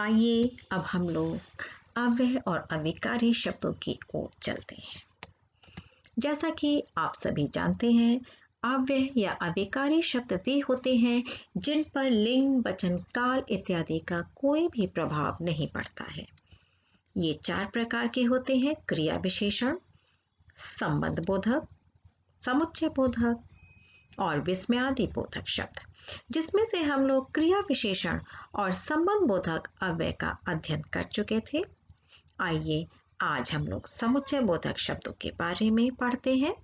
आइए अब हम लोग अव्यय और अविकारी शब्दों की ओर चलते हैं। जैसा कि आप सभी जानते हैं, अव्यय या अविकारी शब्द वे होते हैं जिन पर लिंग, वचन, काल इत्यादि का कोई भी प्रभाव नहीं पड़ता है। ये 4 प्रकार के होते हैं: क्रिया विशेषण, संबंध बोधक, समुच्चय बोधक और विस्मयादि बोधक शब्द, जिसमें से हम लोग क्रिया विशेषण और संबंध बोधक अव्यय का अध्ययन कर चुके थे। आइए आज हम लोग समुच्चय बोधक शब्दों के बारे में पढ़ते हैं।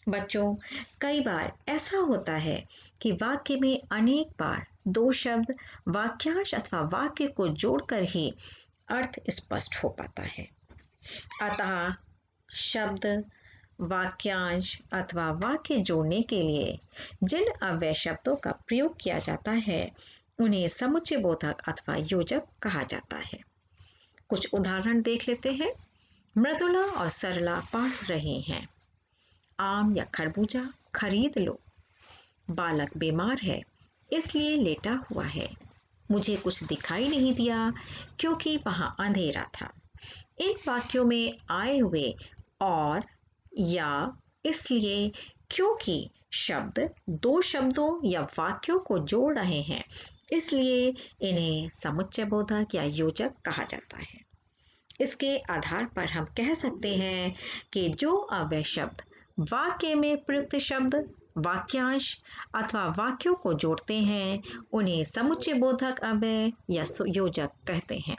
बच्चों, कई बार ऐसा होता है कि वाक्य में अनेक बार 2 शब्द वाक्यांश अथवा वाक्य को जोड़कर ही अर्थ स्पष्ट हो पाता है। अतः शब्द, वाक्यांश अथवा वाक्य जोड़ने के लिए जिन अव्यय शब्दों का प्रयोग किया जाता है उन्हें समुच्चय बोधक अथवा योजक कहा जाता है। कुछ उदाहरण देख लेते हैं। मृदुला और सरला पढ़ रहे हैं। आम या खरबूजा खरीद लो। बालक बीमार है इसलिए लेटा हुआ है। मुझे कुछ दिखाई नहीं दिया क्योंकि वहां अंधेरा था। इन वाक्यों में आए हुए और या इसलिए, क्योंकि शब्द 2 शब्दों या वाक्यों को जोड़ रहे हैं, इसलिए इन्हें समुच्चय बोधक या योजक कहा जाता है। इसके आधार पर हम कह सकते हैं कि जो अव्यय शब्द वाक्य में प्रयुक्त शब्द, वाक्यांश अथवा वाक्यों को जोड़ते हैं उन्हें समुच्चय बोधक अव्यय या योजक कहते हैं।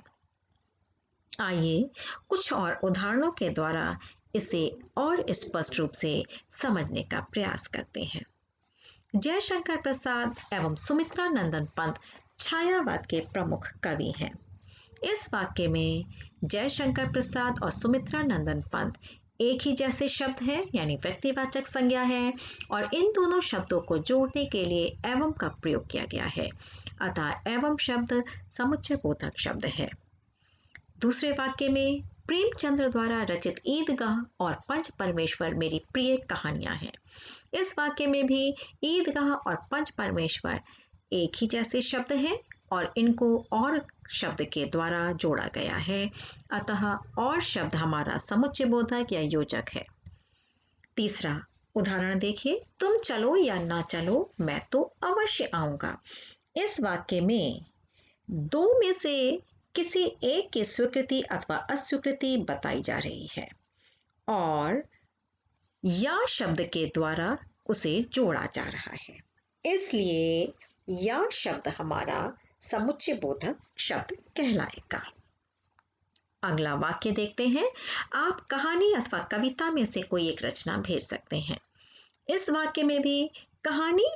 आइए कुछ और उदाहरणों के द्वारा इसे और स्पष्ट रूप से समझने का प्रयास करते हैं। जयशंकर प्रसाद एवं सुमित्रा नंदन पंत छायावाद के प्रमुख कवि हैं। इस वाक्य में जयशंकर प्रसाद और सुमित्रा नंदन पंत एक ही जैसे शब्द हैं, यानी व्यक्तिवाचक संज्ञा है, और इन दोनों शब्दों को जोड़ने के लिए एवं का प्रयोग किया गया है। अतः एवं शब्द समुच्चय बोधक शब्द है। दूसरे वाक्य में प्रेमचंद्र द्वारा रचित ईदगाह और पंच परमेश्वर मेरी प्रिय कहानियां हैं। इस वाक्य में भी ईदगाह और पंच परमेश्वर एक ही जैसे शब्द हैं और इनको और शब्द के द्वारा जोड़ा गया है। अतः और शब्द हमारा समुच्चय बोधक या योजक है। तीसरा उदाहरण देखिए। तुम चलो या ना चलो, मैं तो अवश्य आऊंगा। इस वाक्य में 2 में से किसी एक की स्वीकृति अथवा अस्वीकृति बताई जा रही है और या शब्द के द्वारा उसे जोड़ा जा रहा है, इसलिए या शब्द हमारा समुच्चय बोधक शब्द कहलाएगा। अगला वाक्य देखते हैं। आप कहानी अथवा कविता में से कोई एक रचना भेज सकते हैं। इस वाक्य में भी कहानी,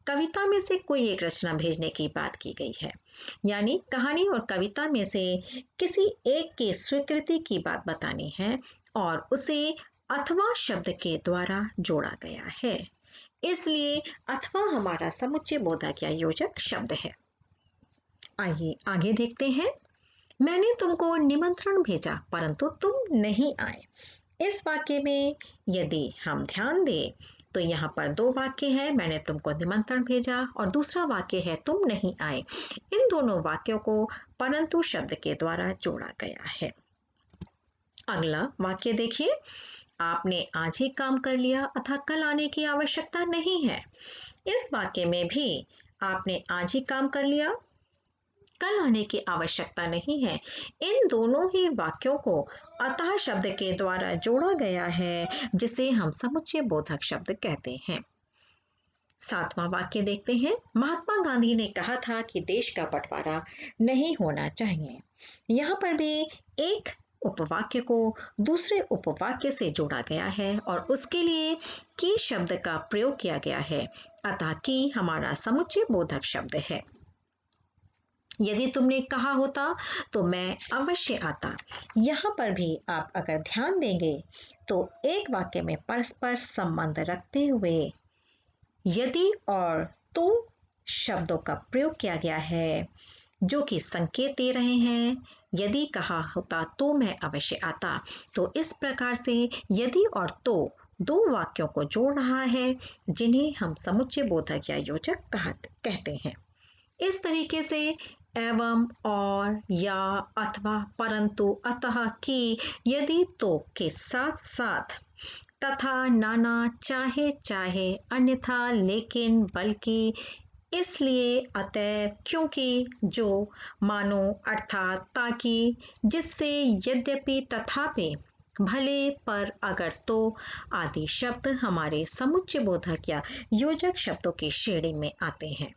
कविता में से कोई एक रचना भेजने की बात की गई है, यानी कहानी और कविता में से किसी एक की स्वीकृति की बात बतानी है और उसे अथवा शब्द के द्वारा जोड़ा गया है, इसलिए अथवा हमारा समुच्चय बोधक या योजक शब्द है। आइए आगे देखते हैं। मैंने तुमको निमंत्रण भेजा परंतु तुम नहीं आए। इस वाक्य में यदि हम ध्यान दें तो यहाँ पर 2 वाक्य है, मैंने तुमको निमंत्रण भेजा, और दूसरा वाक्य है तुम नहीं आए। इन दोनों वाक्यों को परंतु शब्द के द्वारा जोड़ा गया है। अगला वाक्य देखिए। आपने आज ही काम कर लिया अथवा कल आने की आवश्यकता नहीं है। इस वाक्य में भी आपने आज ही काम कर लिया, कल आने की आवश्यकता नहीं है। इन दोनों ही वाक्यों को अतः शब्द के द्वारा जोड़ा गया है, जिसे हम समुच्चय बोधक शब्द कहते हैं। 7वां वाक्य देखते हैं। महात्मा गांधी ने कहा था कि देश का बंटवारा नहीं होना चाहिए। यहाँ पर भी एक उपवाक्य को दूसरे उपवाक्य से जोड़ा गया है और उसके लिए की शब्द का प्रयोग किया गया है। अतः की हमारा समुच्चय बोधक शब्द है। यदि तुमने कहा होता तो मैं अवश्य आता। यहाँ पर भी आप अगर ध्यान देंगे तो एक वाक्य में परस्पर संबंध रखते हुए यदि और तो शब्दों का प्रयोग किया गया है, जो कि संकेत दे रहे हैं। यदि कहा होता तो मैं अवश्य आता, तो इस प्रकार से यदि और तो 2 वाक्यों को जोड़ रहा है, जिन्हें हम समुच्चय बोधक या योजक कहते हैं। इस तरीके से एवं, और, या, अथवा, परंतु, अतः, कि, यदि, तो के साथ साथ तथा, नाना, चाहे, चाहे, अन्यथा, लेकिन, बल्कि, इसलिए, अतएव, क्योंकि, जो, मानो, अर्थात, ताकि, जिससे, यद्यपि, तथापि, भले, पर, अगर, तो आदि शब्द हमारे समुच्चय बोधक या योजक शब्दों की श्रेणी में आते हैं।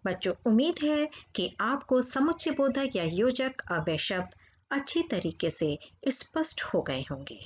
बच्चों, उम्मीद है कि आपको समुच्चय बोधक या योजक अव्यय शब्द अच्छी तरीके से स्पष्ट हो गए होंगे।